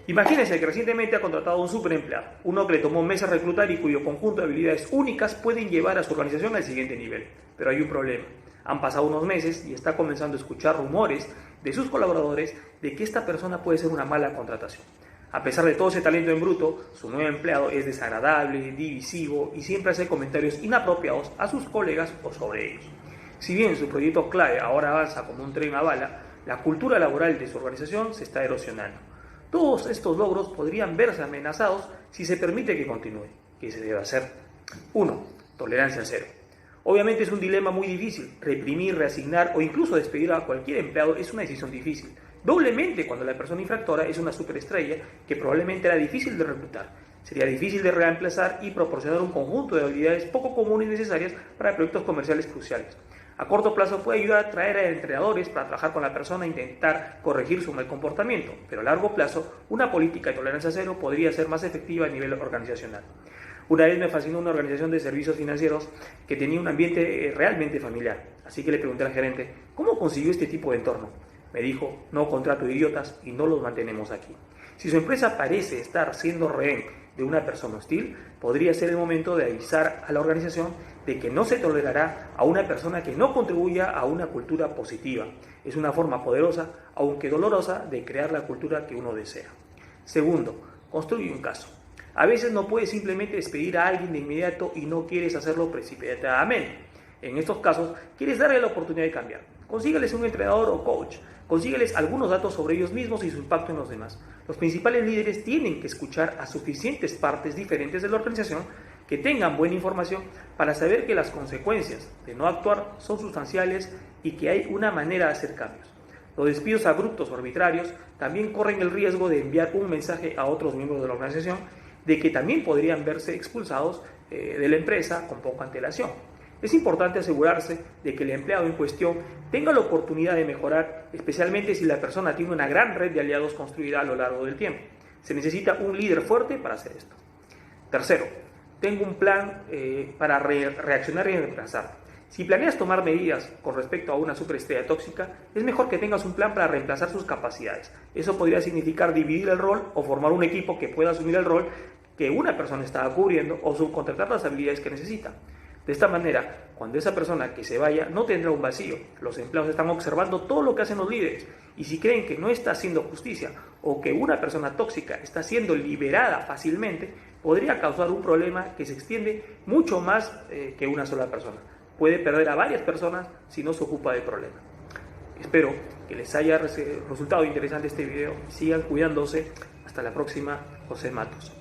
Imagínense que recientemente ha contratado a un superempleado, uno que le tomó meses reclutar y cuyo conjunto de habilidades únicas pueden llevar a su organización al siguiente nivel. Pero hay un problema. Han pasado unos meses y está comenzando a escuchar rumores de sus colaboradores de que esta persona puede ser una mala contratación. A pesar de todo ese talento en bruto, su nuevo empleado es desagradable, divisivo y siempre hace comentarios inapropiados a sus colegas o sobre ellos. Si bien su proyecto clave ahora avanza como un tren a bala, la cultura laboral de su organización se está erosionando. Todos estos logros podrían verse amenazados si se permite que continúe. ¿Qué se debe hacer? 1. Tolerancia cero. Obviamente es un dilema muy difícil. Reprimir, reasignar o incluso despedir a cualquier empleado es una decisión difícil. Doblemente cuando la persona infractora es una superestrella que probablemente era difícil de reclutar. Sería difícil de reemplazar y proporcionar un conjunto de habilidades poco comunes necesarias para proyectos comerciales cruciales. A corto plazo puede ayudar a traer a entrenadores para trabajar con la persona e intentar corregir su mal comportamiento, pero a largo plazo una política de tolerancia cero podría ser más efectiva a nivel organizacional. Una vez me fascinó una organización de servicios financieros que tenía un ambiente realmente familiar, así que le pregunté al gerente, ¿cómo consiguió este tipo de entorno? Me dijo, no contrato idiotas y no los mantenemos aquí. Si su empresa parece estar siendo rehén de una persona hostil, podría ser el momento de avisar a la organización de que no se tolerará a una persona que no contribuya a una cultura positiva. Es una forma poderosa, aunque dolorosa, de crear la cultura que uno desea. Segundo, construye un caso. A veces no puedes simplemente despedir a alguien de inmediato y no quieres hacerlo precipitadamente. En estos casos, quieres darle la oportunidad de cambiar. Consígueles un entrenador o coach. Consígueles algunos datos sobre ellos mismos y su impacto en los demás. Los principales líderes tienen que escuchar a suficientes partes diferentes de la organización que tengan buena información para saber que las consecuencias de no actuar son sustanciales y que hay una manera de hacer cambios. Los despidos abruptos o arbitrarios también corren el riesgo de enviar un mensaje a otros miembros de la organización de que también podrían verse expulsados de la empresa con poca antelación. Es importante asegurarse de que el empleado en cuestión tenga la oportunidad de mejorar, especialmente si la persona tiene una gran red de aliados construida a lo largo del tiempo. Se necesita un líder fuerte para hacer esto. Tercero, tengo un plan para reaccionar y reemplazar. Si planeas tomar medidas con respecto a una superestrella tóxica, es mejor que tengas un plan para reemplazar sus capacidades. Eso podría significar dividir el rol o formar un equipo que pueda asumir el rol que una persona estaba cubriendo o subcontratar las habilidades que necesita. De esta manera, cuando esa persona que se vaya no tendrá un vacío. Los empleados están observando todo lo que hacen los líderes y si creen que no está haciendo justicia o que una persona tóxica está siendo liberada fácilmente, podría causar un problema que se extiende mucho más que una sola persona. Puede perder a varias personas si no se ocupa del problema. Espero que les haya resultado interesante este video y sigan cuidándose. Hasta la próxima, José Matos.